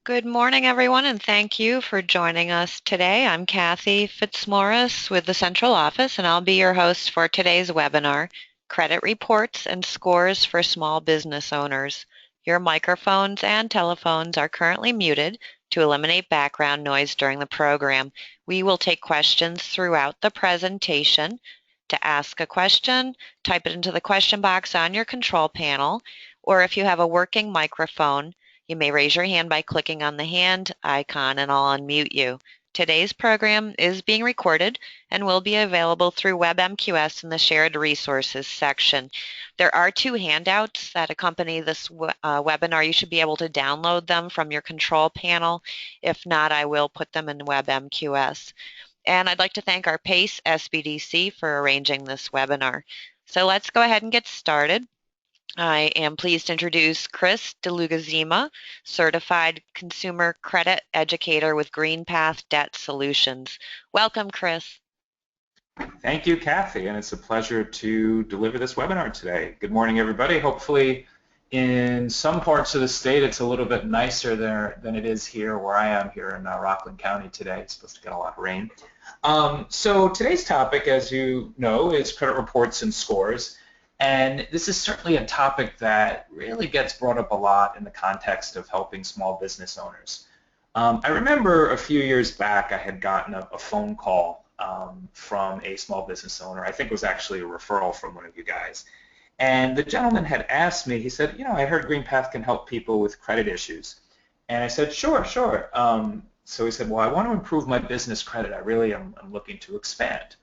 Good morning, everyone, and thank you for joining us today. I'm Kathy Fitzmaurice with the Central Office, and I'll be your host for today's webinar, Credit Reports and Scores for Small Business Owners. Your microphones and telephones are currently muted to eliminate background noise during the program. We will take questions throughout the presentation. To ask a question, type it into the question box on your control panel, or if you have a working microphone, you may raise your hand by clicking on the hand icon and I'll unmute you. Today's program is being recorded and will be available through WebMQS in the Shared Resources section. There are two handouts that accompany this webinar. You should be able to download them from your control panel. If not, I will put them in WebMQS. And I'd like to thank our PACE SBDC for arranging this webinar. So let's go ahead and get started. I am pleased to introduce Chris Dlugozima, Certified Consumer Credit Educator with GreenPath Debt Solutions. Welcome, Chris. Thank you, Kathy, and it's a pleasure to deliver this webinar today. Good morning, everybody. Hopefully, in some parts of the state, it's a little bit nicer there than it is here where I am here in Rockland County today. It's supposed to get a lot of rain. So today's topic, as you know, is credit reports and scores. And this is certainly a topic that really gets brought up a lot in the context of helping small business owners. I remember a few years back I had gotten a phone call from a small business owner. I think it was actually a referral from one of you guys. And the gentleman had asked me, he said, you know, I heard GreenPath can help people with credit issues. And I said, sure. So he said, well, I want to improve my business credit. I really am looking to expand.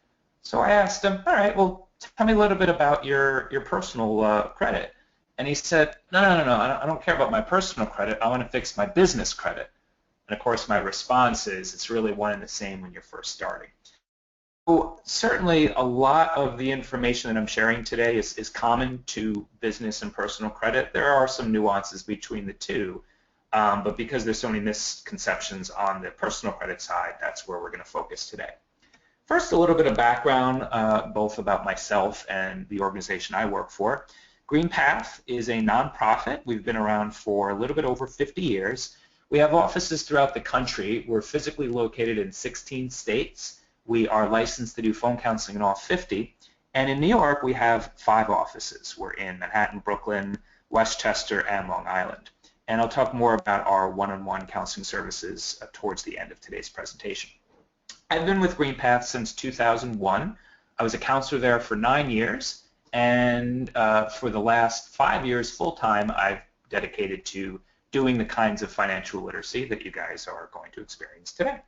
So I asked him, all right, well, tell me a little bit about your personal credit. And he said, no, I don't care about my personal credit. I want to fix my business credit. And of course, my response is it's really one and the same when you're first starting. So certainly a lot of the information that I'm sharing today is common to business and personal credit. There are some nuances between the two, but because there's so many misconceptions on the personal credit side, that's where we're going to focus today. First, a little bit of background, both about myself and the organization I work for. GreenPath is a nonprofit. We've been around for a little bit over 50 years. We have offices throughout the country. We're physically located in 16 states. We are licensed to do phone counseling in all 50. And in New York, we have 5 offices. We're in Manhattan, Brooklyn, Westchester, and Long Island. And I'll talk more about our one-on-one counseling services towards the end of today's presentation. I've been with GreenPath since 2001. I was a counselor there for 9 years, and for the last 5 years full-time, I've dedicated to doing the kinds of financial literacy that you guys are going to experience today.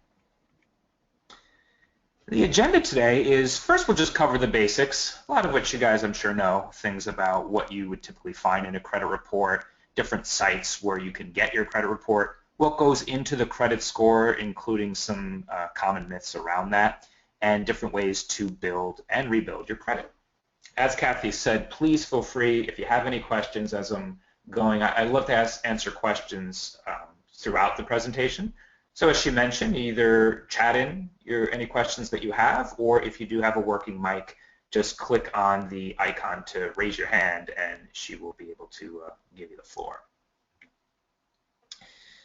The agenda today is, first we'll just cover the basics, a lot of which you guys I'm sure know, things about what you would typically find in a credit report, different sites where you can get your credit report, what goes into the credit score, including some common myths around that, and different ways to build and rebuild your credit. As Kathy said, please feel free, if you have any questions as I'm going, I'd love to answer questions throughout the presentation. So as she mentioned, either chat in any questions that you have, or if you do have a working mic, just click on the icon to raise your hand and she will be able to give you the floor.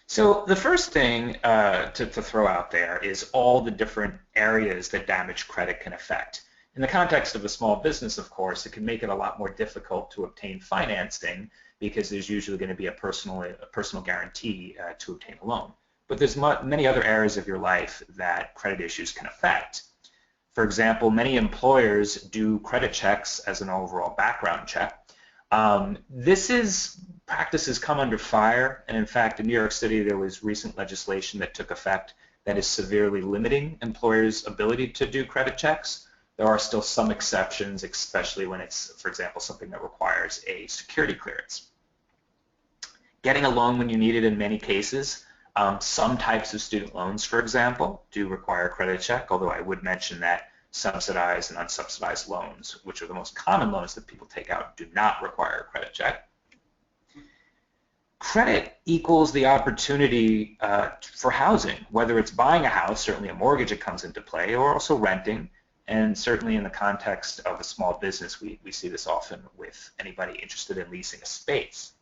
So the first thing to throw out there is all the different areas that damaged credit can affect. In the context of a small business, of course, it can make it a lot more difficult to obtain financing because there's usually going to be a personal guarantee to obtain a loan. But there's many other areas of your life that credit issues can affect. For example, many employers do credit checks as an overall background check. Practices come under fire, and in fact, in New York City, there was recent legislation that took effect that is severely limiting employers' ability to do credit checks. There are still some exceptions, especially when it's, for example, something that requires a security clearance. Getting a loan when you need it in many cases. Some types of student loans, for example, do require a credit check, although I would mention that subsidized and unsubsidized loans, which are the most common loans that people take out, do not require a credit check. Credit equals the opportunity for housing, whether it's buying a house, certainly a mortgage that comes into play, or also renting, and certainly in the context of a small business, we see this often with anybody interested in leasing a space.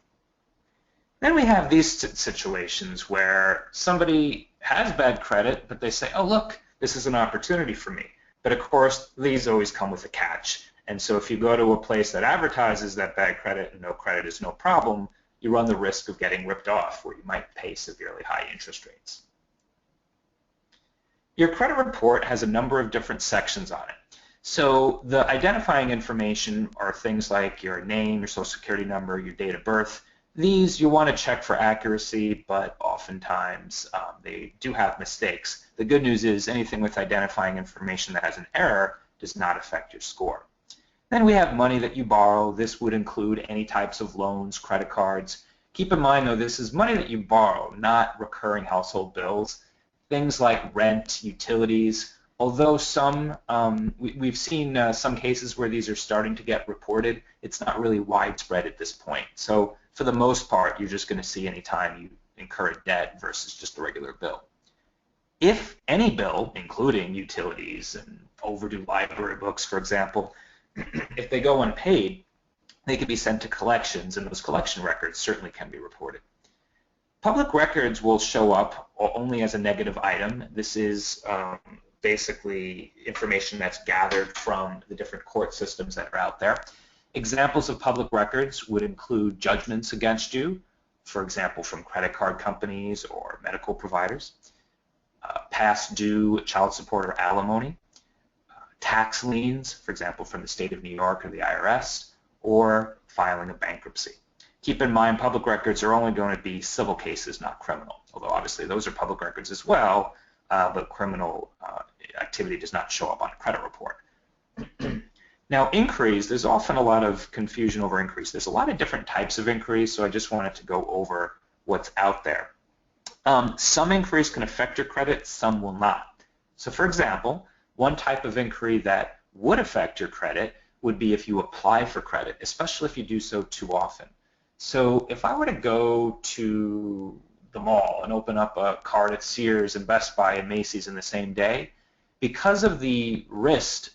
Then we have these situations where somebody has bad credit, but they say, oh, look, this is an opportunity for me. But of course, these always come with a catch. And so if you go to a place that advertises that bad credit and no credit is no problem, you run the risk of getting ripped off, where you might pay severely high interest rates. Your credit report has a number of different sections on it. So the identifying information are things like your name, your social security number, your date of birth. These you want to check for accuracy, but oftentimes they do have mistakes. The good news is anything with identifying information that has an error does not affect your score. Then we have money that you borrow. This would include any types of loans, credit cards. Keep in mind, though, this is money that you borrow, not recurring household bills. Things like rent, utilities, although we've seen some cases where these are starting to get reported, it's not really widespread at this point. So for the most part, you're just going to see any time you incur a debt versus just a regular bill. If any bill, including utilities and overdue library books, for example, if they go unpaid, they can be sent to collections, and those collection records certainly can be reported. Public records will show up only as a negative item. This is basically information that's gathered from the different court systems that are out there. Examples of public records would include judgments against you, for example, from credit card companies or medical providers, past due child support or alimony, tax liens, for example, from the state of New York or the IRS, or filing a bankruptcy. Keep in mind, public records are only going to be civil cases, not criminal, although obviously those are public records as well, but criminal activity does not show up on a credit report. Now, inquiries, there's often a lot of confusion over inquiries. There's a lot of different types of inquiries, so I just wanted to go over what's out there. Some inquiries can affect your credit, some will not. So for example, one type of inquiry that would affect your credit would be if you apply for credit, especially if you do so too often. So if I were to go to the mall and open up a card at Sears and Best Buy and Macy's in the same day, because of the risk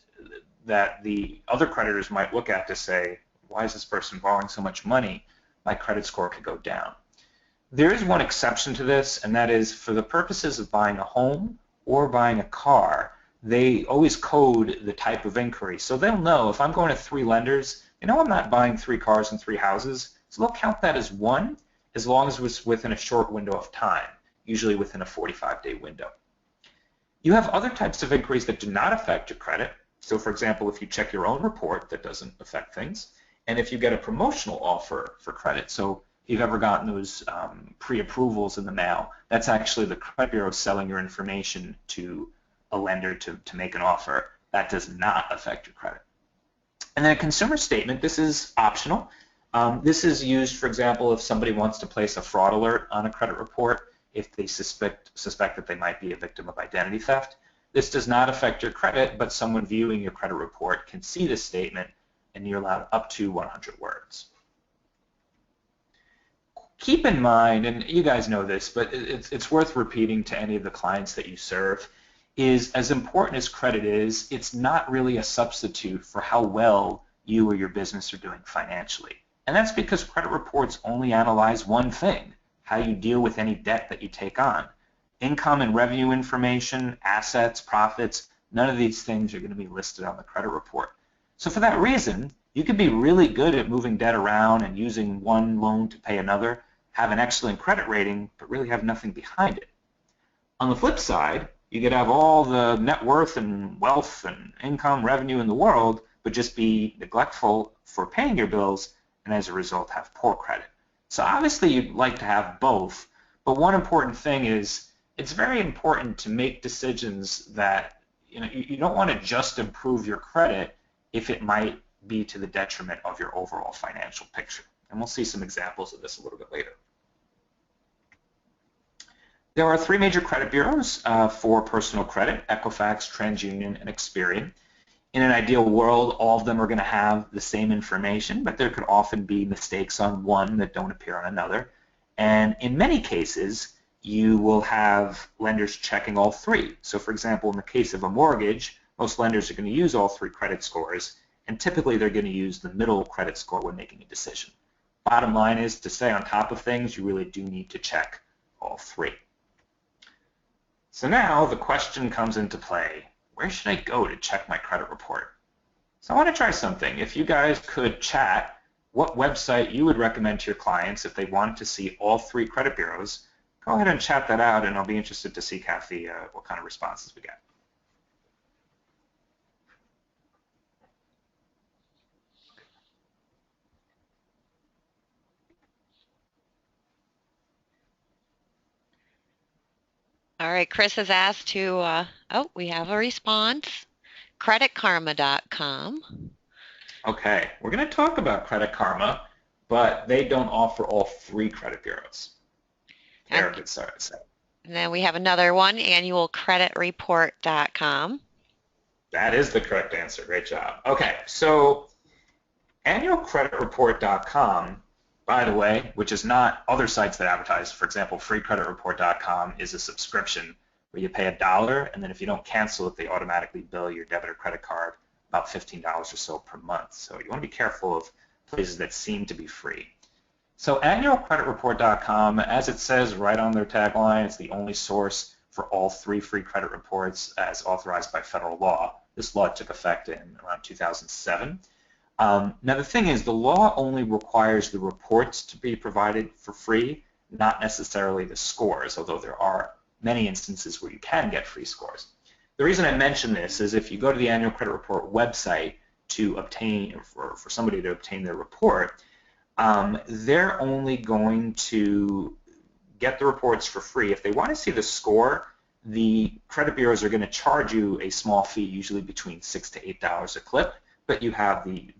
that the other creditors might look at to say, why is this person borrowing so much money, my credit score could go down. There is one exception to this, and that is for the purposes of buying a home or buying a car, they always code the type of inquiry. So they'll know if I'm going to 3 lenders, they know I'm not buying 3 cars and 3 houses, so they'll count that as one as long as it was within a short window of time, usually within a 45-day window. You have other types of inquiries that do not affect your credit. So for example, if you check your own report, that doesn't affect things. And if you get a promotional offer for credit, so if you've ever gotten those pre-approvals in the mail, that's actually the credit bureau selling your information to a lender to make an offer. That does not affect your credit. And then a consumer statement, this is optional. This is used, for example, if somebody wants to place a fraud alert on a credit report, if they suspect that they might be a victim of identity theft. This does not affect your credit, but someone viewing your credit report can see this statement, and you're allowed up to 100 words. Keep in mind, and you guys know this, but it's worth repeating to any of the clients that you serve, is as important as credit is, it's not really a substitute for how well you or your business are doing financially. And that's because credit reports only analyze one thing, how you deal with any debt that you take on. Income and revenue information, assets, profits, none of these things are going to be listed on the credit report. So for that reason, you could be really good at moving debt around and using one loan to pay another, have an excellent credit rating, but really have nothing behind it. On the flip side, you could have all the net worth and wealth and income, revenue in the world, but just be neglectful for paying your bills, and as a result have poor credit. So obviously you'd like to have both, but one important thing is it's very important to make decisions that you don't want to just improve your credit if it might be to the detriment of your overall financial picture. And we'll see some examples of this a little bit later. There are 3 major credit bureaus for personal credit: Equifax, TransUnion, and Experian. In an ideal world, all of them are going to have the same information, but there could often be mistakes on one that don't appear on another. And in many cases, you will have lenders checking all 3. So for example, in the case of a mortgage, most lenders are going to use all 3 credit scores, and typically they're going to use the middle credit score when making a decision. Bottom line is, to stay on top of things, you really do need to check all three. So now the question comes into play, where should I go to check my credit report? So I want to try something. If you guys could chat what website you would recommend to your clients if they wanted to see all three credit bureaus, go ahead and chat that out, and I'll be interested to see, Kathy, what kind of responses we get. All right, Chris has asked to, oh, we have a response. creditkarma.com. Okay, we're going to talk about Credit Karma, but they don't offer all three credit bureaus. They're a good start. And then we have another one, annualcreditreport.com. That is the correct answer. Great job. Okay, so annualcreditreport.com, by the way, which is not other sites that advertise. For example, freecreditreport.com is a subscription where you pay $1, and then if you don't cancel it, they automatically bill your debit or credit card about $15 or so per month. So you want to be careful of places that seem to be free. So annualcreditreport.com, as it says right on their tagline, it's the only source for all three free credit reports as authorized by federal law. This law took effect in around 2007. Now the thing is, the law only requires the reports to be provided for free, not necessarily the scores, although there are many instances where you can get free scores. The reason I mention this is if you go to the Annual Credit Report website to obtain, for somebody to obtain their report, they're only going to get the reports for free. If they want to see the score, the credit bureaus are going to charge you a small fee, usually between $6 to $8 a clip, but you have the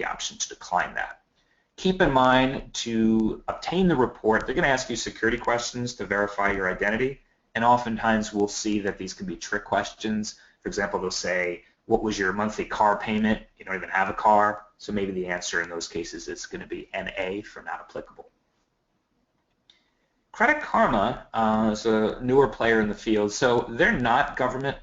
option to decline that. Keep in mind, to obtain the report, they're going to ask you security questions to verify your identity, and oftentimes we'll see that these can be trick questions. For example, they'll say, what was your monthly car payment? You don't even have a car, so maybe the answer in those cases is going to be NA for not applicable. Credit Karma is a newer player in the field, so they're not government.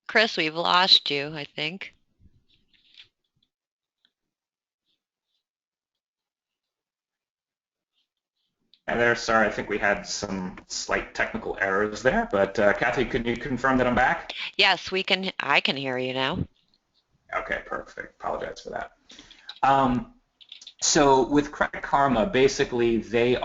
Chris, we've lost you, I think. And there, sorry, I think we had some slight technical errors there, but Kathy, can you confirm that I'm back? Yes, I can hear you now. Okay, perfect. Apologize for that. So with Credit Karma, basically they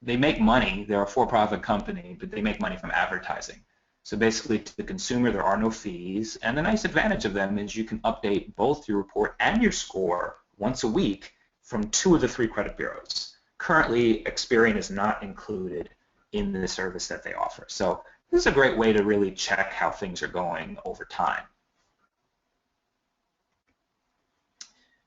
make money. They're a for-profit company, but they make money from advertising. So basically, to the consumer, there are no fees, and the nice advantage of them is you can update both your report and your score once a week from 2 of the 3 credit bureaus. Currently, Experian is not included in the service that they offer. So this is a great way to really check how things are going over time.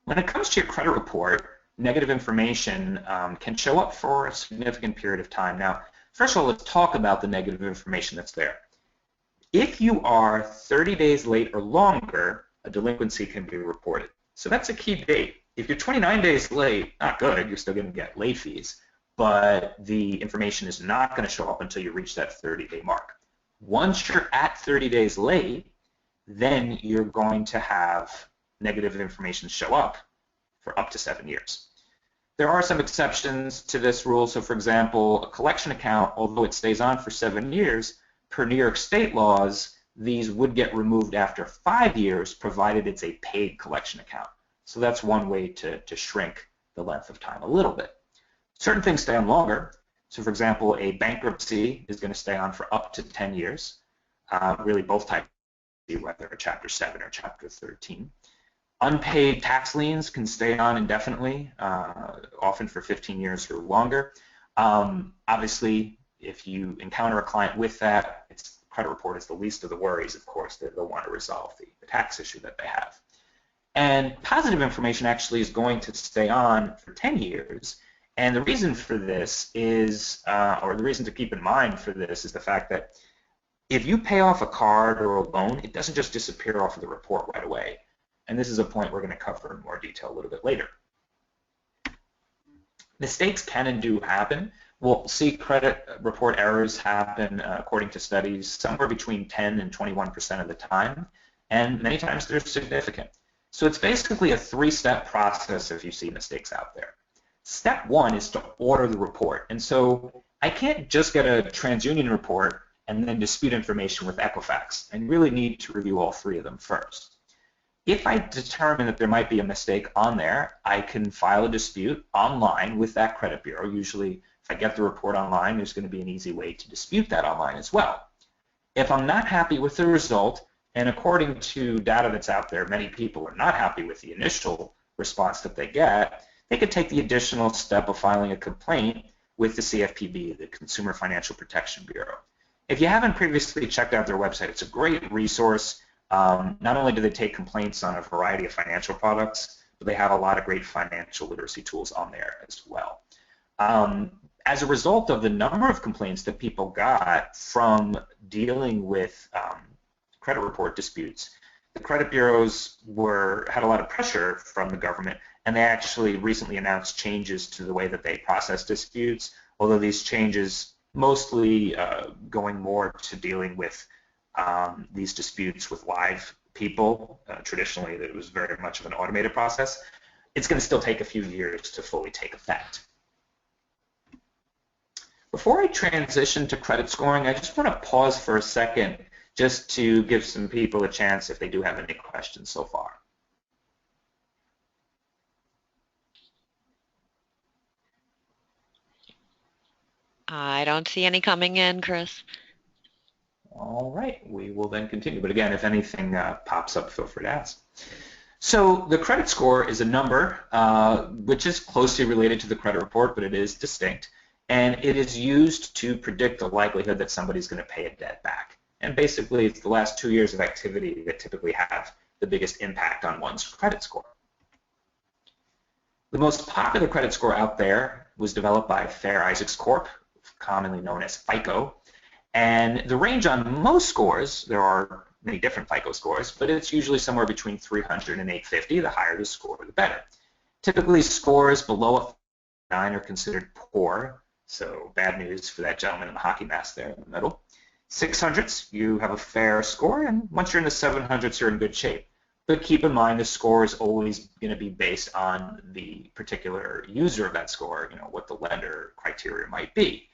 When it comes to your credit report, negative information can show up for a significant period of time. Now, first of all, let's talk about the negative information that's there. If you are 30 days late or longer, a delinquency can be reported. So that's a key date. If you're 29 days late, not good, you're still going to get late fees, but the information is not going to show up until you reach that 30-day mark. Once you're at 30 days late, then you're going to have negative information show up for up to 7 years. There are some exceptions to this rule. So for example, a collection account, although it stays on for 7 years, per New York State laws, these would get removed after 5 years, provided it's a paid collection account. So that's one way to shrink the length of time a little bit. Certain things stay on longer. So for example, a bankruptcy is going to stay on for up to 10 years. Really both types, whether a Chapter 7 or Chapter 13. Unpaid tax liens can stay on indefinitely, often for 15 years or longer. Obviously, if you encounter a client with that, credit report is the least of the worries, of course, that they'll want to resolve the tax issue that they have. And positive information actually is going to stay on for 10 years. And the reason for this is, or the reason to keep in mind for this is the fact that if you pay off a card or a loan, it doesn't just disappear off of the report right away. And this is a point we're going to cover in more detail a little bit later. Mistakes can and do happen. We'll see credit report errors happen, according to studies, somewhere between 10 and 21% of the time, and many times they're significant. So it's basically a three-step process if you see mistakes out there. Step one is to order the report. And so I can't just get a TransUnion report and then dispute information with Equifax. I really need to review all three of them first. If I determine that there might be a mistake on there, I can file a dispute online with that credit bureau. Usually, if I get the report online, there's going to be an easy way to dispute that online as well. If I'm not happy with the result, and according to data that's out there, many people are not happy with the initial response that they get, they could take the additional step of filing a complaint with the CFPB, the Consumer Financial Protection Bureau. If you haven't previously checked out their website, it's a great resource. Not only do they take complaints on a variety of financial products, but they have a lot of great financial literacy tools on there as well. As a result of the number of complaints that people got from dealing with credit report disputes, the credit bureaus had a lot of pressure from the government, and they actually recently announced changes to the way that they process disputes, although these changes mostly going more to dealing with these disputes with live people. Traditionally, it was very much of an automated process. It's going to still take a few years to fully take effect. Before I transition to credit scoring, I just want to pause for a second just to give some people a chance if they do have any questions so far. I don't see any coming in, Chris. All right, we will then continue. But again, if anything pops up, feel free to ask. So the credit score is a number which is closely related to the credit report, but it is distinct. And it is used to predict the likelihood that somebody's going to pay a debt back. And basically, it's the last 2 years of activity that typically have the biggest impact on one's credit score. The most popular credit score out there was developed by Fair Isaacs Corp, commonly known as FICO. And the range on most scores, there are many different FICO scores, but it's usually somewhere between 300 and 850. The higher the score, the better. Typically, scores below a 9 are considered poor, so bad news for that gentleman in the hockey mask there in the middle. 600s, you have a fair score, and once you're in the 700s, you're in good shape. But keep in mind, the score is always going to be based on the particular user of that score, what the lender criteria might be.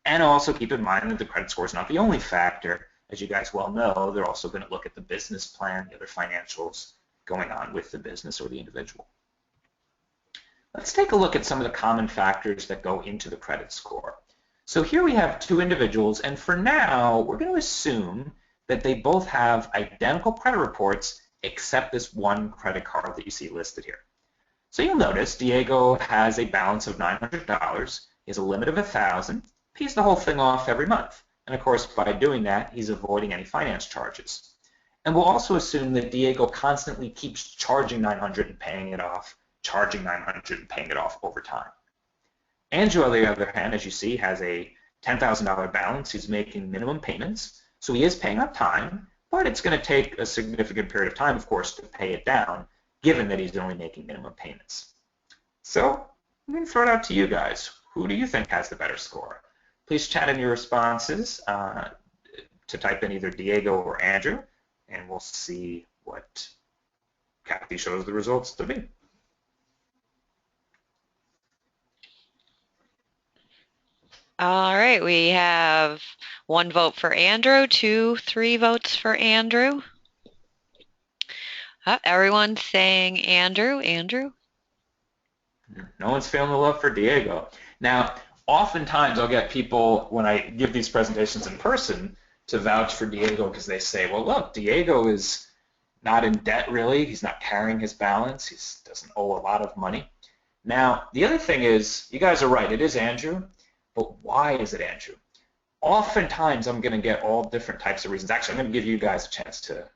And also keep in mind that the credit score is not the only factor. As you guys well know, they're also going to look at the business plan, the other financials going on with the business or the individual. Let's take a look at some of the common factors that go into the credit score. So here we have two individuals, and for now, we're going to assume that they both have identical credit reports except this one credit card that you see listed here. So you'll notice Diego has a balance of $900. He has a limit of $1,000. Pays the whole thing off every month. And of course, by doing that, he's avoiding any finance charges. And we'll also assume that Diego constantly keeps charging $900 and paying it off, charging $900 and paying it off over time. Andrew, on the other hand, as you see, has a $10,000 balance. He's making minimum payments. So he is paying on time, but it's going to take a significant period of time, of course, to pay it down, given that he's only making minimum payments. So I'm going to throw it out to you guys. Who do you think has the better score? Please chat in your responses to type in either Diego or Andrew, and we'll see what Kathy shows the results to be. All right, we have 1 vote for Andrew, 3 votes for Andrew. Everyone's saying Andrew. No one's feeling the love for Diego. Now, oftentimes I'll get people, when I give these presentations in person, to vouch for Diego because they say, well, look, Diego is not in debt really. He's not carrying his balance. He doesn't owe a lot of money. Now, the other thing is, you guys are right, it is Andrew, but why is it Andrew? Oftentimes I'm going to get all different types of reasons. Actually, I'm going to give you guys a chance to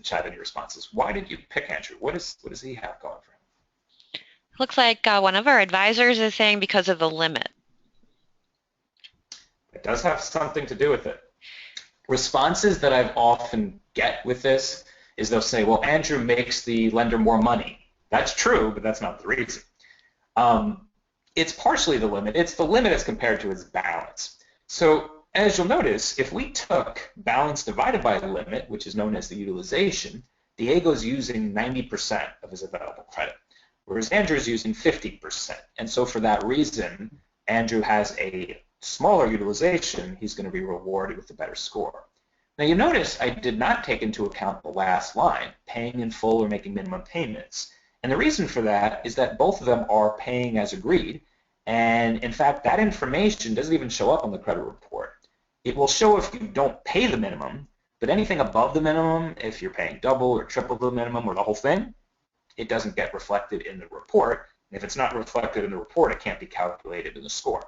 chat in your responses. Why did you pick Andrew? What does he have going for him? Looks like one of our advisors is saying because of the limit. It does have something to do with it. Responses that I've often get with this is they'll say, well, Andrew makes the lender more money. That's true, but that's not the reason. It's partially the limit. It's the limit as compared to its balance. So as you'll notice, if we took balance divided by the limit, which is known as the utilization, Diego's using 90% of his available credit, whereas Andrew's using 50%. And so for that reason, Andrew has a smaller utilization. He's going to be rewarded with a better score. Now you notice I did not take into account the last line, paying in full or making minimum payments. And the reason for that is that both of them are paying as agreed. And in fact, that information doesn't even show up on the credit report. It will show if you don't pay the minimum, but anything above the minimum, if you're paying double or triple the minimum or the whole thing, it doesn't get reflected in the report. And if it's not reflected in the report, it can't be calculated in the score.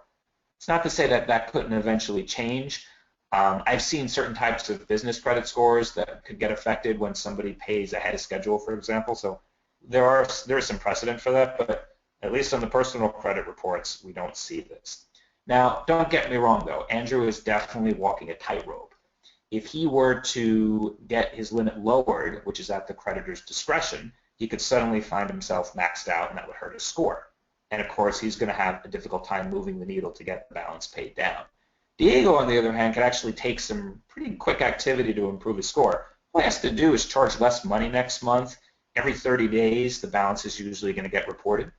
It's not to say that that couldn't eventually change. I've seen certain types of business credit scores that could get affected when somebody pays ahead of schedule, for example. So there is some precedent for that, but at least on the personal credit reports, we don't see this. Now, don't get me wrong, though. Andrew is definitely walking a tightrope. If he were to get his limit lowered, which is at the creditor's discretion, he could suddenly find himself maxed out, and that would hurt his score. And of course, he's going to have a difficult time moving the needle to get the balance paid down. Diego, on the other hand, could actually take some pretty quick activity to improve his score. All he has to do is charge less money next month. Every 30 days, the balance is usually going to get reported.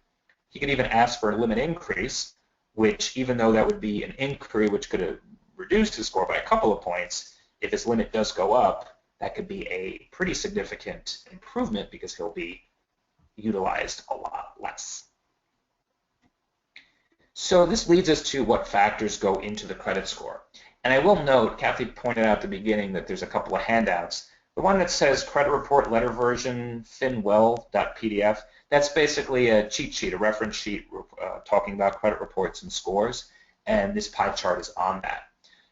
He could even ask for a limit increase, which, even though that would be an inquiry which could have reduced his score by a couple of points, if his limit does go up, that could be a pretty significant improvement because he'll be utilized a lot less. So this leads us to what factors go into the credit score. And I will note, Kathy pointed out at the beginning that there's a couple of handouts. The one that says credit report letter version finwell.pdf, that's basically a cheat sheet, a reference sheet talking about credit reports and scores, and this pie chart is on that.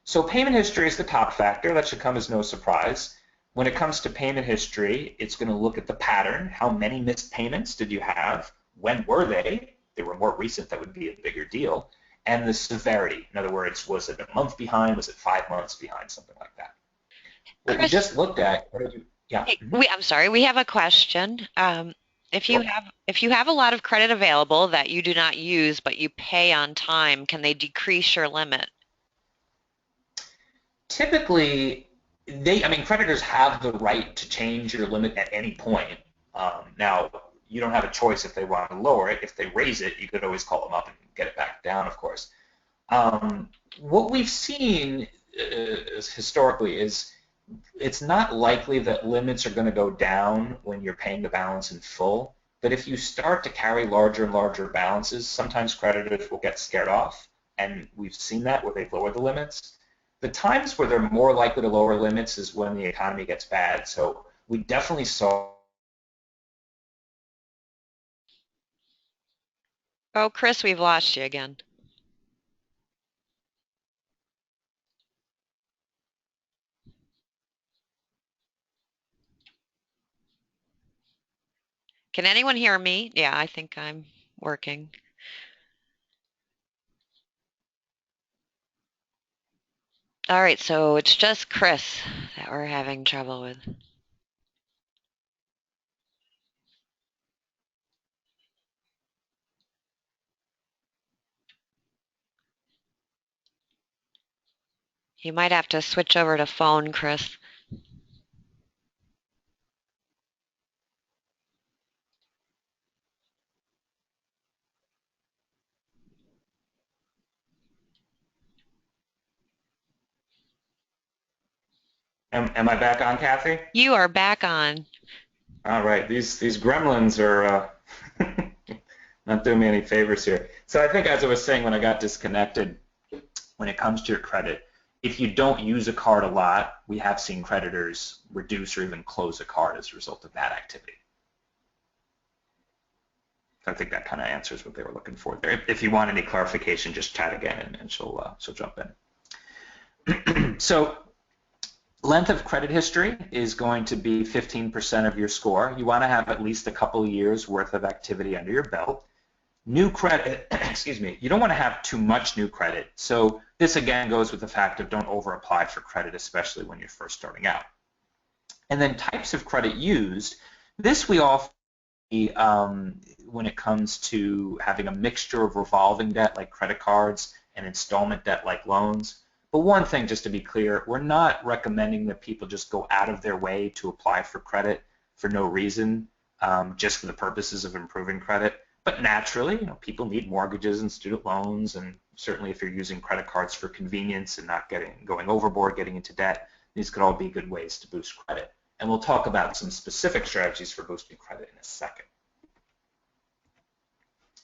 So payment history is the top factor. That should come as no surprise. When it comes to payment history, it's going to look at the pattern. How many missed payments did you have? When were they? If they were more recent, that would be a bigger deal. And the severity. In other words, was it a month behind? Was it 5 months behind? Something like that. What we Chris, just looked at, yeah. I'm sorry, we have a question. If you have a lot of credit available that you do not use but you pay on time, can they decrease your limit? Typically, creditors have the right to change your limit at any point. Now, you don't have a choice if they want to lower it. If they raise it, you could always call them up and get it back down, of course. What we've seen historically is it's not likely that limits are going to go down when you're paying the balance in full, but if you start to carry larger and larger balances, sometimes creditors will get scared off, and we've seen that where they've lowered the limits. The times where they're more likely to lower limits is when the economy gets bad, so we definitely saw. Oh, Chris, we've lost you again. Can anyone hear me? Yeah, I think I'm working. All right, so it's just Chris that we're having trouble with. You might have to switch over to phone, Chris. Am I back on, Kathy? You are back on. All right, these gremlins are not doing me any favors here. So I think, as I was saying when I got disconnected, when it comes to your credit, if you don't use a card a lot, we have seen creditors reduce or even close a card as a result of that activity. So I think that kind of answers what they were looking for there. If you want any clarification, just chat again, and she'll jump in. So length of credit history is going to be 15% of your score. You want to have at least a couple of years worth of activity under your belt. New credit, excuse me, you don't want to have too much new credit. So this again goes with the fact of don't over apply for credit, especially when you're first starting out. And then types of credit used. This we often see when it comes to having a mixture of revolving debt like credit cards and installment debt like loans. But one thing, just to be clear, we're not recommending that people just go out of their way to apply for credit for no reason, just for the purposes of improving credit. But naturally, people need mortgages and student loans, and certainly if you're using credit cards for convenience and not going overboard, getting into debt, these could all be good ways to boost credit. And we'll talk about some specific strategies for boosting credit in a second.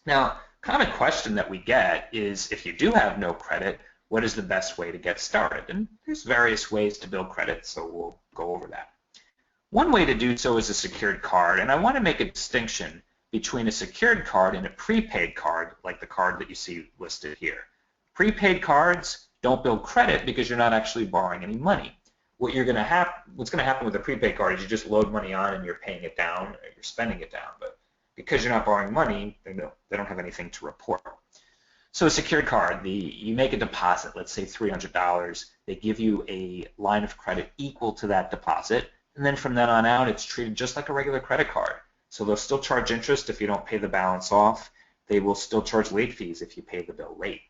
Now, common question that we get is, if you do have no credit, what is the best way to get started? And there's various ways to build credit, so we'll go over that. One way to do so is a secured card, and I want to make a distinction between a secured card and a prepaid card, like the card that you see listed here. Prepaid cards don't build credit because you're not actually borrowing any money. What's going to happen with a prepaid card is you just load money on and you're paying it down, or you're spending it down. But because you're not borrowing money, they don't have anything to report. So a secured card, you make a deposit, let's say $300. They give you a line of credit equal to that deposit, and then from then on out, it's treated just like a regular credit card. So they'll still charge interest if you don't pay the balance off. They will still charge late fees if you pay the bill late.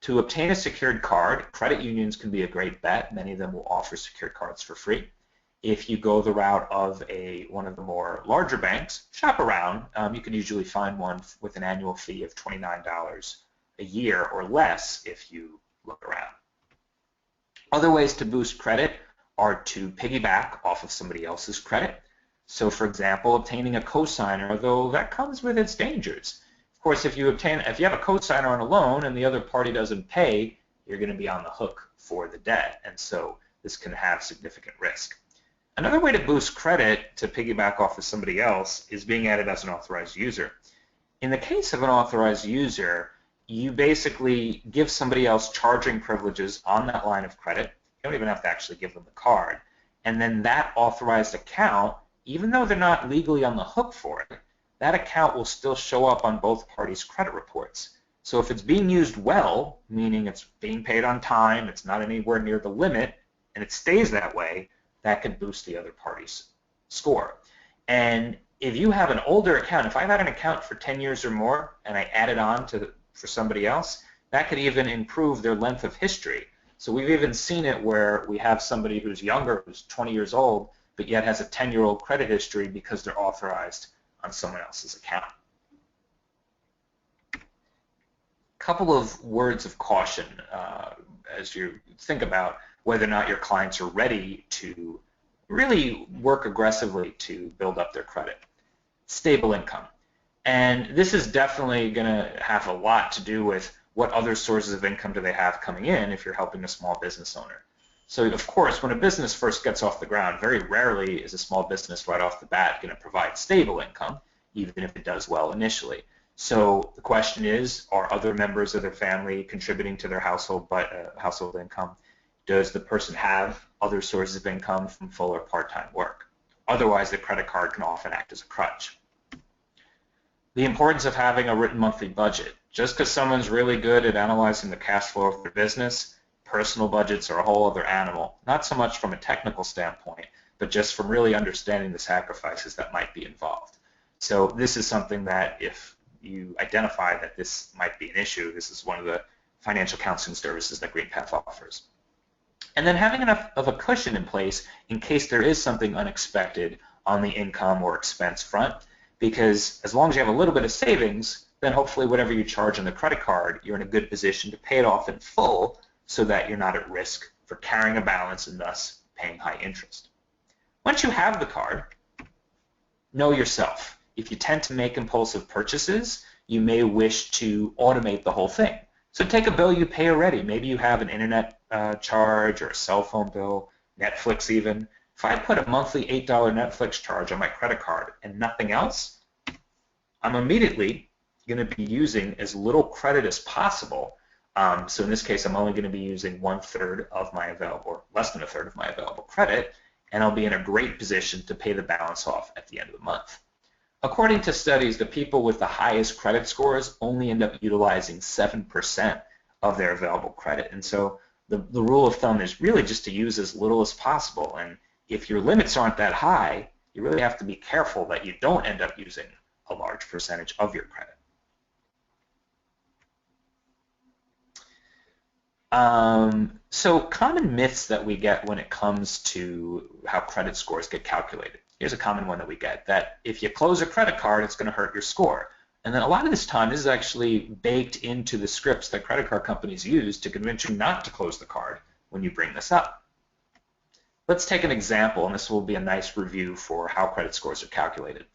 To obtain a secured card, credit unions can be a great bet. Many of them will offer secured cards for free. If you go the route of one of the more larger banks, shop around. You can usually find one with an annual fee of $29 a year or less if you look around. Other ways to boost credit are to piggyback off of somebody else's credit. So for example, obtaining a cosigner, though that comes with its dangers. Of course, if you have a cosigner on a loan and the other party doesn't pay, you're going to be on the hook for the debt, and so this can have significant risk. Another way to boost credit to piggyback off of somebody else is being added as an authorized user. In the case of an authorized user, you basically give somebody else charging privileges on that line of credit. You don't even have to actually give them the card. And then that authorized account, even though they're not legally on the hook for it, that account will still show up on both parties' credit reports. So if it's being used well, meaning it's being paid on time, it's not anywhere near the limit, and it stays that way, that can boost the other party's score. And if you have an older account, if I've had an account for 10 years or more and I add it on for somebody else, that could even improve their length of history. So we've even seen it where we have somebody who's younger, who's 20 years old, but yet has a 10-year-old credit history because they're authorized on someone else's account. A couple of words of caution as you think about whether or not your clients are ready to really work aggressively to build up their credit. Stable income. And this is definitely going to have a lot to do with what other sources of income do they have coming in if you're helping a small business owner. So of course, when a business first gets off the ground, very rarely is a small business right off the bat going to provide stable income, even if it does well initially. So the question is, are other members of their family contributing to their household income? Does the person have other sources of income from full or part-time work? Otherwise, the credit card can often act as a crutch. The importance of having a written monthly budget. Just because someone's really good at analyzing the cash flow of their business, personal budgets are a whole other animal, not so much from a technical standpoint, but just from really understanding the sacrifices that might be involved. So this is something that if you identify that this might be an issue, this is one of the financial counseling services that GreenPath offers. And then having enough of a cushion in place in case there is something unexpected on the income or expense front, because as long as you have a little bit of savings, then hopefully whatever you charge on the credit card, you're in a good position to pay it off in full so that you're not at risk for carrying a balance and thus paying high interest. Once you have the card, know yourself. If you tend to make impulsive purchases, you may wish to automate the whole thing. So take a bill you pay already. Maybe you have an internet charge or a cell phone bill, Netflix even. If I put a monthly $8 Netflix charge on my credit card and nothing else, I'm immediately going to be using as little credit as possible. So in this case, I'm only going to be using 1/3 of my available, or less than 1/3 of my available credit, and I'll be in a great position to pay the balance off at the end of the month. According to studies, the people with the highest credit scores only end up utilizing 7% of their available credit. And so the rule of thumb is really just to use as little as possible. And if your limits aren't that high, you really have to be careful that you don't end up using a large percentage of your credit. So common myths that we get when it comes to how credit scores get calculated. Here's a common one that we get, that if you close a credit card, it's going to hurt your score. And then a lot of this time, this is actually baked into the scripts that credit card companies use to convince you not to close the card when you bring this up. Let's take an example, and this will be a nice review for how credit scores are calculated.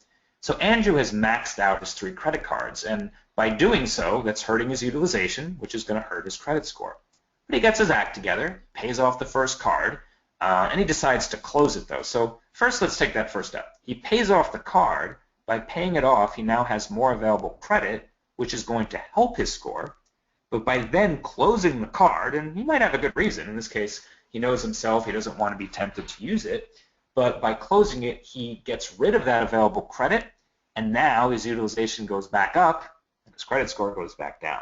So Andrew has maxed out his 3 credit cards, and by doing so, that's hurting his utilization, which is going to hurt his credit score. But he gets his act together, pays off the first card, and he decides to close it though. So first, let's take that first step. He pays off the card. By paying it off, he now has more available credit, which is going to help his score. But by then closing the card, and he might have a good reason, in this case, he knows himself, he doesn't want to be tempted to use it, but by closing it, he gets rid of that available credit, and now his utilization goes back up, and his credit score goes back down.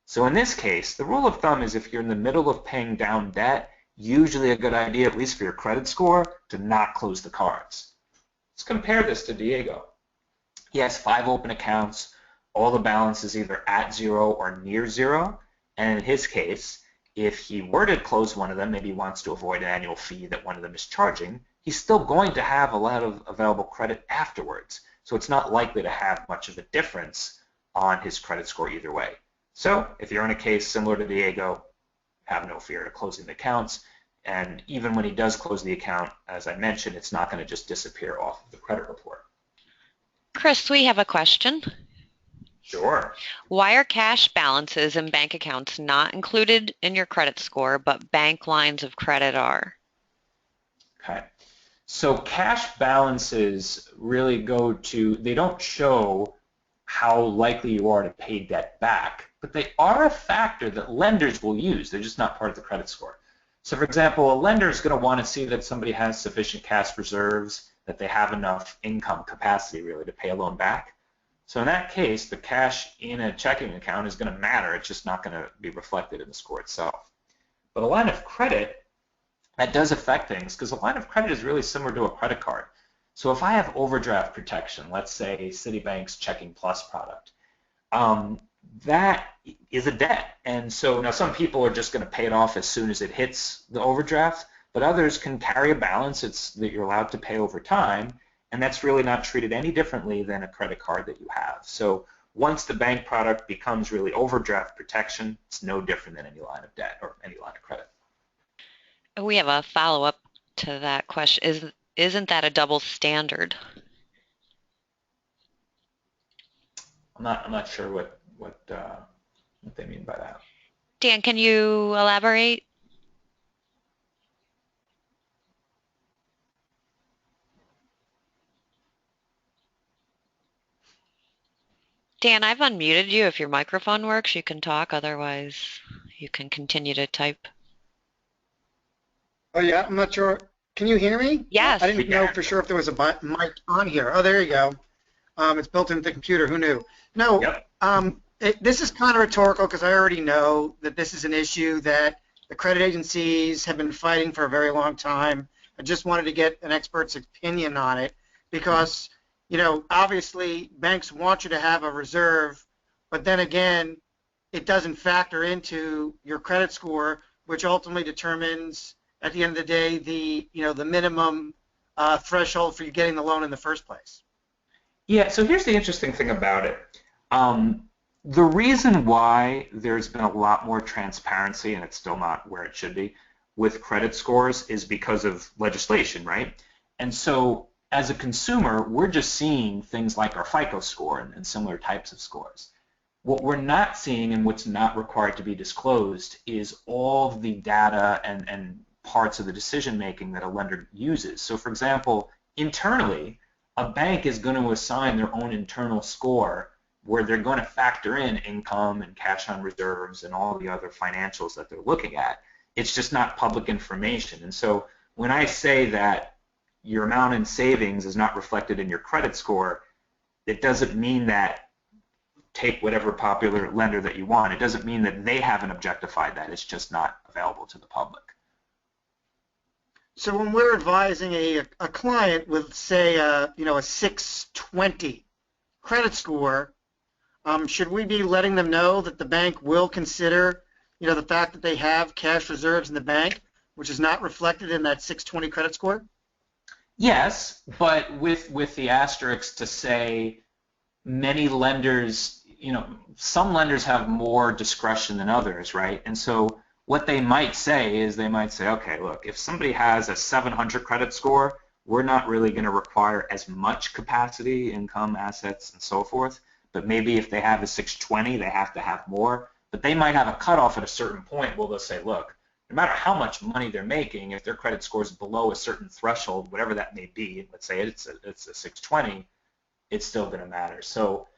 So in this case, the rule of thumb is if you're in the middle of paying down debt, usually a good idea, at least for your credit score, to not close the cards. Let's compare this to Diego. He has 5 open accounts. All the balance is either at 0 or near 0. And in his case, if he were to close one of them, maybe he wants to avoid an annual fee that one of them is charging, he's still going to have a lot of available credit afterwards. So it's not likely to have much of a difference on his credit score either way. So if you're in a case similar to Diego, have no fear of closing the accounts. And even when he does close the account, as I mentioned, it's not going to just disappear off of the credit report. Chris, we have a question. Sure. Why are cash balances in bank accounts not included in your credit score, but bank lines of credit are? Okay. So cash balances really they don't show how likely you are to pay debt back, but they are a factor that lenders will use. They're just not part of the credit score. So for example, a lender is going to want to see that somebody has sufficient cash reserves, that they have enough income capacity really to pay a loan back. So in that case, the cash in a checking account is going to matter. It's just not going to be reflected in the score itself. But a line of credit, that does affect things because a line of credit is really similar to a credit card. So if I have overdraft protection, let's say Citibank's Checking Plus product, that is a debt. And so now some people are just going to pay it off as soon as it hits the overdraft, but others can carry a balance that you're allowed to pay over time, and that's really not treated any differently than a credit card that you have. So once the bank product becomes really overdraft protection, it's no different than any line of debt or any line of credit. We have a follow-up to that question. Isn't that a double standard? I'm not sure what they mean by that. Dan, can you elaborate? Dan, I've unmuted you. If your microphone works, you can talk. Otherwise, you can continue to type. Oh yeah, I'm not sure. Can you hear me? Yes. I didn't know for sure if there was a mic on here. Oh, there you go. It's built into the computer. Who knew? No. Yep. This is kind of rhetorical because I already know that this is an issue that the credit agencies have been fighting for a very long time. I just wanted to get an expert's opinion on it because, you know, obviously banks want you to have a reserve, but then again, it doesn't factor into your credit score, which ultimately determines at the end of the day the minimum threshold for you getting the loan in the first place. Yeah, so here's the interesting thing about it. The reason why there's been a lot more transparency, and it's still not where it should be, with credit scores is because of legislation, right? And so as a consumer, we're just seeing things like our FICO score and similar types of scores. What we're not seeing and what's not required to be disclosed is all of the data and parts of the decision making that a lender uses. So for example, internally, a bank is going to assign their own internal score where they're going to factor in income and cash on reserves and all the other financials that they're looking at. It's just not public information. And so when I say that your amount in savings is not reflected in your credit score, it doesn't mean that take whatever popular lender that you want. It doesn't mean that they haven't objectified that. It's just not available to the public. So when we're advising a client with, say, a 620 credit score, should we be letting them know that the bank will consider, the fact that they have cash reserves in the bank, which is not reflected in that 620 credit score? Yes, but with the asterisk to say many lenders, some lenders have more discretion than others, right? And so what they might say is they might say, okay, look, if somebody has a 700 credit score, we're not really going to require as much capacity, income, assets, and so forth. But maybe if they have a 620, they have to have more. But they might have a cutoff at a certain point where they'll say, look, no matter how much money they're making, if their credit score is below a certain threshold, whatever that may be, let's say it's a 620, it's still going to matter. So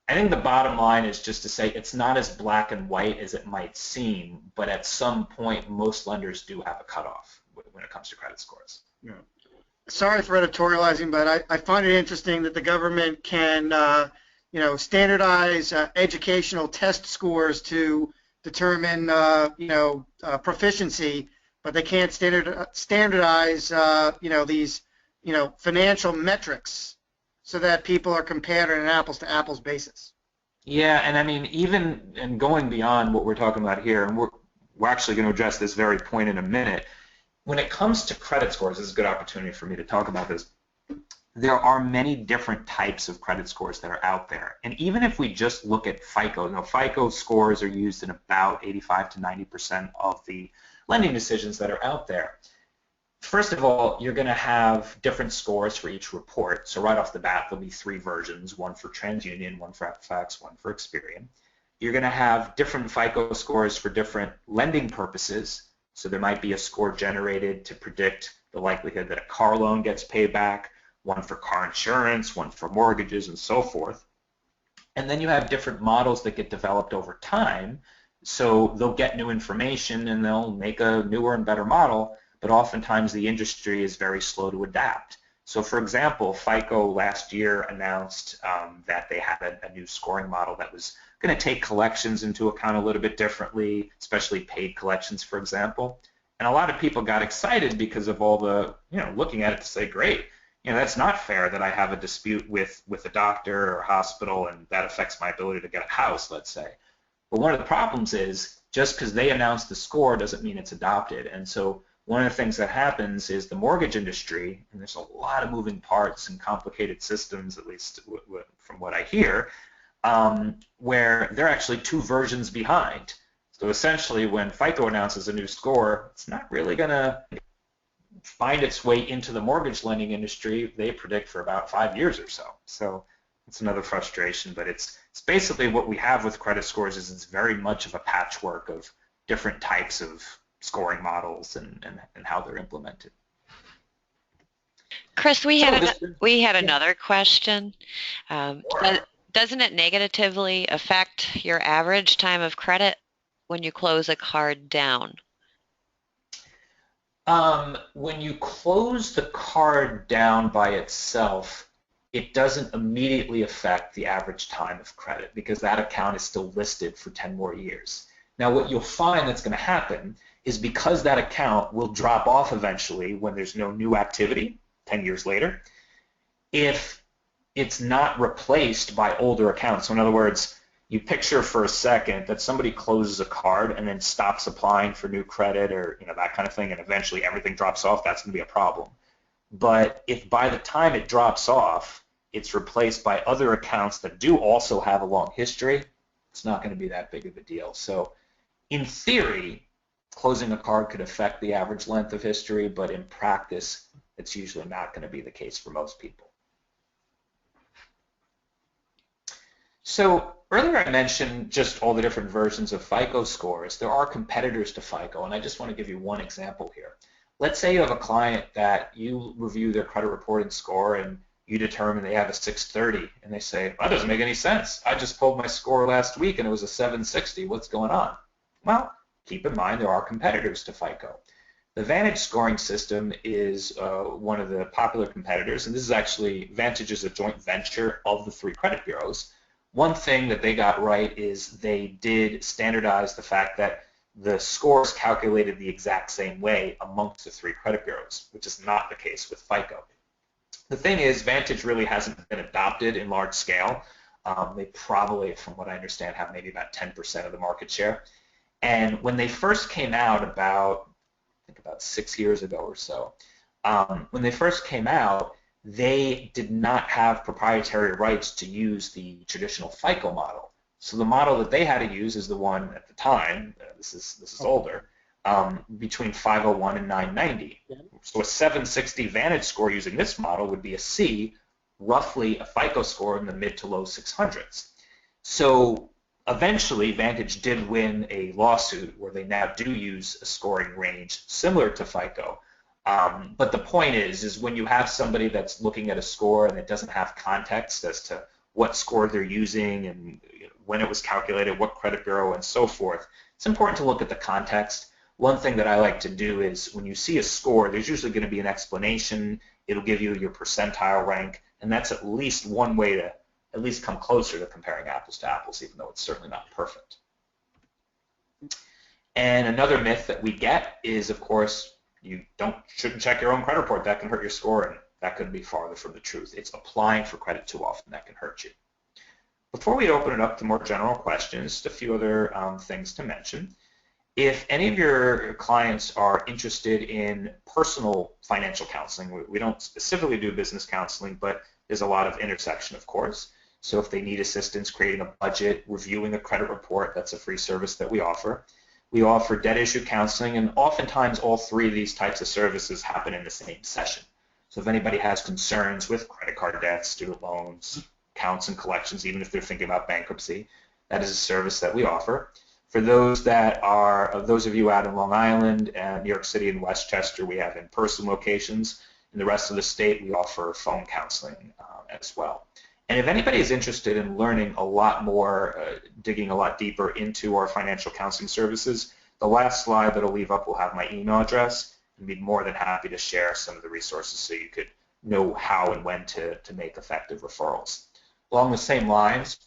I think the bottom line is just to say it's not as black and white as it might seem, but at some point most lenders do have a cutoff when it comes to credit scores. Yeah. Sorry for editorializing, but I find it interesting that the government can standardize educational test scores to determine proficiency, but they can't standardize these financial metrics so that people are compared on an apples-to-apples basis. Yeah, and I mean, even and going beyond what we're talking about here, and we're actually going to address this very point in a minute. When it comes to credit scores, this is a good opportunity for me to talk about this. There are many different types of credit scores that are out there, and even if we just look at FICO, FICO scores are used in about 85 to 90% of the lending decisions that are out there. First of all, you're going to have different scores for each report. So right off the bat, there'll be 3 versions, one for TransUnion, one for Equifax, one for Experian. You're going to have different FICO scores for different lending purposes. So there might be a score generated to predict the likelihood that a car loan gets paid back, one for car insurance, one for mortgages, and so forth. And then you have different models that get developed over time. So they'll get new information and they'll make a newer and better model, but oftentimes the industry is very slow to adapt. So for example, FICO last year announced that they had a new scoring model that was going to take collections into account a little bit differently, especially paid collections, for example. And a lot of people got excited because of all the, looking at it to say, great, that's not fair that I have a dispute with a doctor or a hospital and that affects my ability to get a house, let's say. But one of the problems is just because they announce the score doesn't mean it's adopted. And so one of the things that happens is the mortgage industry, and there's a lot of moving parts and complicated systems, at least from what I hear, where they're actually 2 versions behind. So essentially when FICO announces a new score, it's not really going to find its way into the mortgage lending industry, they predict, for about 5 years or so. So it's another frustration, but it's basically what we have with credit scores is it's very much of a patchwork of different types of scoring models and how they're implemented. Chris, we had another question. Doesn't it negatively affect your average time of credit when you close a card down? When you close the card down by itself, it doesn't immediately affect the average time of credit because that account is still listed for 10 more years. Now what you'll find that's going to happen is because that account will drop off eventually when there's no new activity 10 years later, if it's not replaced by older accounts. So in other words, you picture for a second that somebody closes a card and then stops applying for new credit or that kind of thing, and eventually everything drops off, that's going to be a problem. But if by the time it drops off, it's replaced by other accounts that do also have a long history, it's not going to be that big of a deal. So in theory, closing a card could affect the average length of history, but in practice, it's usually not going to be the case for most people. So earlier I mentioned just all the different versions of FICO scores. There are competitors to FICO, and I just want to give you one example here. Let's say you have a client that you review their credit report and score, and you determine they have a 630, and they say, that doesn't make any sense. I just pulled my score last week, and it was a 760. What's going on? Well, keep in mind there are competitors to FICO. The Vantage scoring system is one of the popular competitors, and this is actually, Vantage is a joint venture of the three credit bureaus. One thing that they got right is they did standardize the fact that the scores calculated the exact same way amongst the three credit bureaus, which is not the case with FICO. The thing is, Vantage really hasn't been adopted in large scale. They probably, from what I understand, have maybe about 10% of the market share. And when they first came out about 6 years ago or so, when they first came out, they did not have proprietary rights to use the traditional FICO model. So the model that they had to use is the one at the time, this is older, between 501 and 990. So a 760 Vantage score using this model would be a C, roughly a FICO score in the mid to low 600s. So eventually Vantage did win a lawsuit where they now do use a scoring range similar to FICO. But the point is when you have somebody that's looking at a score and it doesn't have context as to what score they're using and when it was calculated, what credit bureau, and so forth, it's important to look at the context. One thing that I like to do is when you see a score, there's usually going to be an explanation. It'll give you your percentile rank, and that's at least one way to at least come closer to comparing apples to apples, even though it's certainly not perfect. And another myth that we get is, of course, you shouldn't check your own credit report. That can hurt your score, and that couldn't be farther from the truth. It's applying for credit too often that can hurt you. Before we open it up to more general questions, just a few other things to mention. If any of your clients are interested in personal financial counseling, we don't specifically do business counseling, but there's a lot of intersection, of course. So if they need assistance creating a budget, reviewing a credit report, that's a free service that we offer. We offer debt issue counseling, and oftentimes all three of these types of services happen in the same session. So if anybody has concerns with credit card debts, student loans, accounts and collections, even if they're thinking about bankruptcy, that is a service that we offer. For those of you out in Long Island and New York City and Westchester, we have in-person locations. In the rest of the state, we offer phone counseling as well. And if anybody is interested in learning a lot more, digging a lot deeper into our financial counseling services, the last slide that I'll leave up will have my email address. I'd be more than happy to share some of the resources so you could know how and when to make effective referrals. Along the same lines,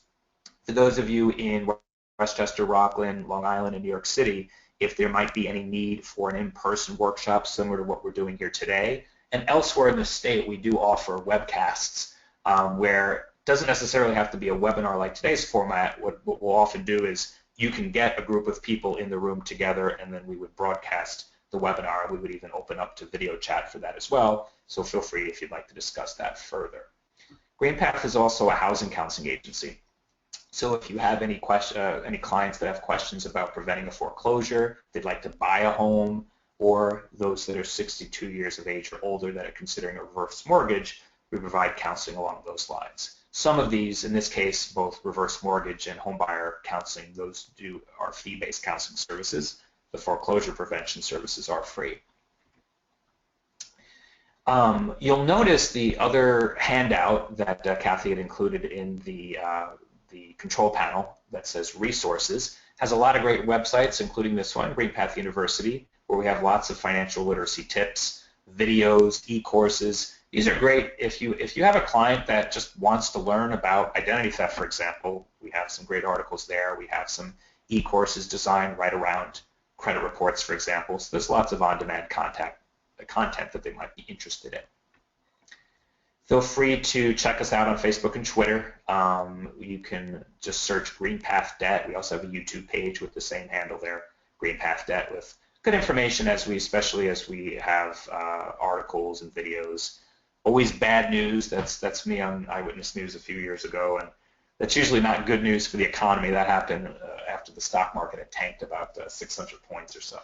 for those of you in Westchester, Rockland, Long Island, and New York City, if there might be any need for an in-person workshop similar to what we're doing here today, and elsewhere in the state, we do offer webcasts where it doesn't necessarily have to be a webinar like today's format. What we'll often do is you can get a group of people in the room together, and then we would broadcast the webinar. We would even open up to video chat for that as well, so feel free if you'd like to discuss that further. GreenPath is also a housing counseling agency. So if you have any clients that have questions about preventing a foreclosure, they'd like to buy a home, or those that are 62 years of age or older that are considering a reverse mortgage, we provide counseling along those lines. Some of these, in this case, both reverse mortgage and home buyer counseling, those are fee-based counseling services. The foreclosure prevention services are free. You'll notice the other handout that Kathy had included in the control panel that says resources has a lot of great websites, including this one, GreenPath University, where we have lots of financial literacy tips, videos, e-courses. These are great if you have a client that just wants to learn about identity theft, for example. We have some great articles there. We have some e-courses designed right around credit reports, for example. So there's lots of on-demand content that they might be interested in. Feel free to check us out on Facebook and Twitter. You can just search GreenPath Debt. We also have a YouTube page with the same handle there, GreenPath Debt, with good information especially as we have articles and videos. Always bad news. That's me on Eyewitness News a few years ago, and that's usually not good news for the economy. That happened after the stock market had tanked about 600 points or so.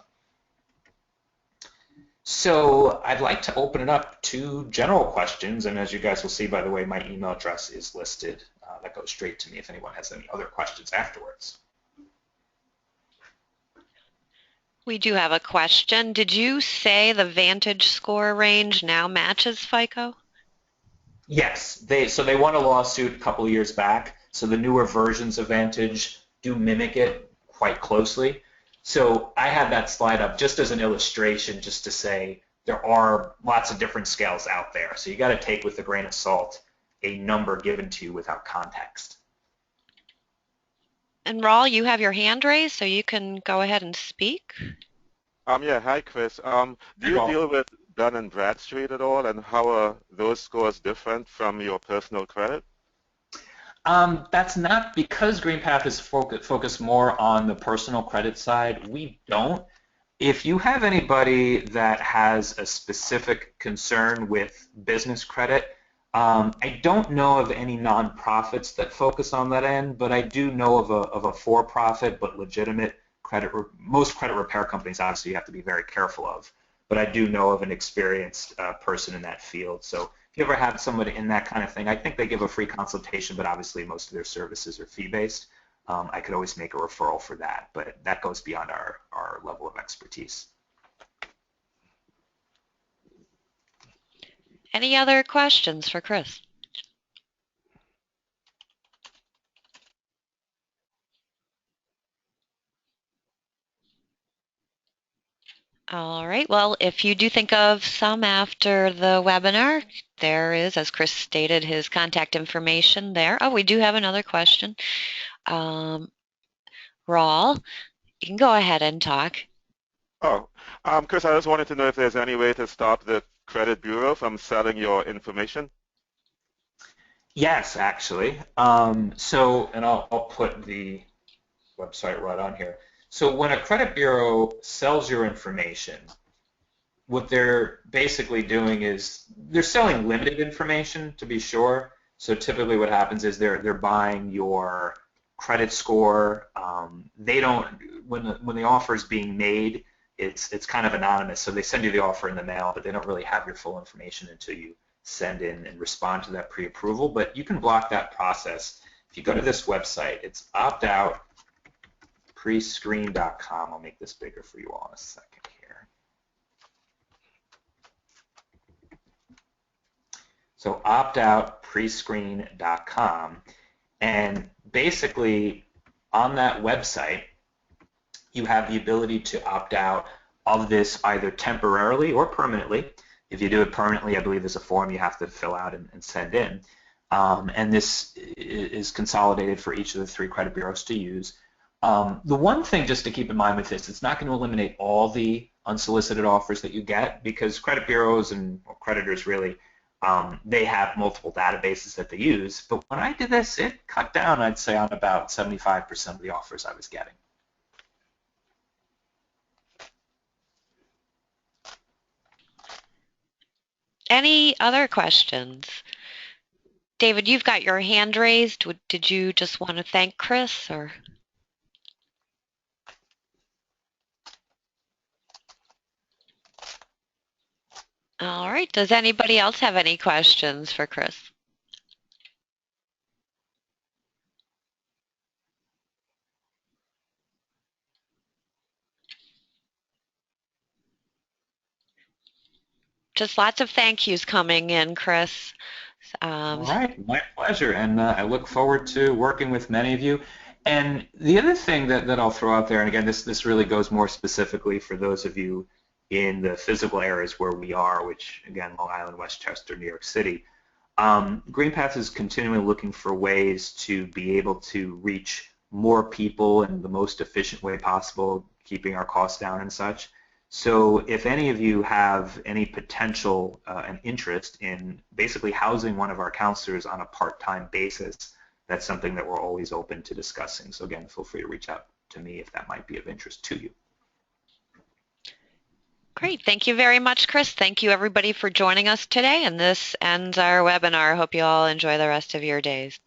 So I'd like to open it up to general questions, and as you guys will see, by the way, my email address is listed. That goes straight to me if anyone has any other questions afterwards. We do have a question. Did you say the VantageScore range now matches FICO? Yes, so they won a lawsuit a couple of years back, so the newer versions of Vantage do mimic it quite closely. So I had that slide up just as an illustration, just to say there are lots of different scales out there. So you got to take with a grain of salt a number given to you without context. And Raul, you have your hand raised, so you can go ahead and speak. Yeah, hi Chris. Do you deal with Dun and Bradstreet at all, and how are those scores different from your personal credit? That's not because GreenPath is focused more on the personal credit side. We don't. If you have anybody that has a specific concern with business credit, I don't know of any nonprofits that focus on that end, but I do know of a for-profit but legitimate most credit repair companies, obviously, you have to be very careful of. But I do know of an experienced person in that field. So if you ever have somebody in that kind of thing, I think they give a free consultation, but obviously most of their services are fee-based. I could always make a referral for that, but that goes beyond our level of expertise. Any other questions for Chris? All right, well, if you do think of some after the webinar, there is, as Chris stated, his contact information there. Oh, we do have another question. Raul, you can go ahead and talk. Oh, Chris, I just wanted to know if there's any way to stop the credit bureau from selling your information. Yes, actually. And I'll put the website right on here. So when a credit bureau sells your information, what they're basically doing is they're selling limited information, to be sure. So typically what happens is they're buying your credit score. They don't, when the offer is being made, it's kind of anonymous. So they send you the offer in the mail, but they don't really have your full information until you send in and respond to that pre-approval. But you can block that process. If you go to this website, it's optoutprescreen.com. I'll make this bigger for you all in a second here. So optoutprescreen.com, and basically on that website you have the ability to opt out of this either temporarily or permanently. If you do it permanently, I believe there's a form you have to fill out and send in. And this is consolidated for each of the 3 credit bureaus to use. The one thing just to keep in mind with this, it's not going to eliminate all the unsolicited offers that you get, because credit bureaus and creditors really, they have multiple databases that they use. But when I did this, it cut down, I'd say, on about 75% of the offers I was getting. Any other questions? David, you've got your hand raised. Did you just want to thank Chris, or? All right, does anybody else have any questions for Chris? Just lots of thank yous coming in, Chris. All right, my pleasure, and I look forward to working with many of you. And the other thing that I'll throw out there, and again, this really goes more specifically for those of you in the physical areas where we are, which again, Long Island, Westchester, New York City. GreenPath is continually looking for ways to be able to reach more people in the most efficient way possible, keeping our costs down and such. So if any of you have any potential and interest in basically housing one of our counselors on a part-time basis, that's something that we're always open to discussing. So again, feel free to reach out to me if that might be of interest to you. Great. Thank you very much, Chris. Thank you, everybody, for joining us today. And this ends our webinar. I hope you all enjoy the rest of your days.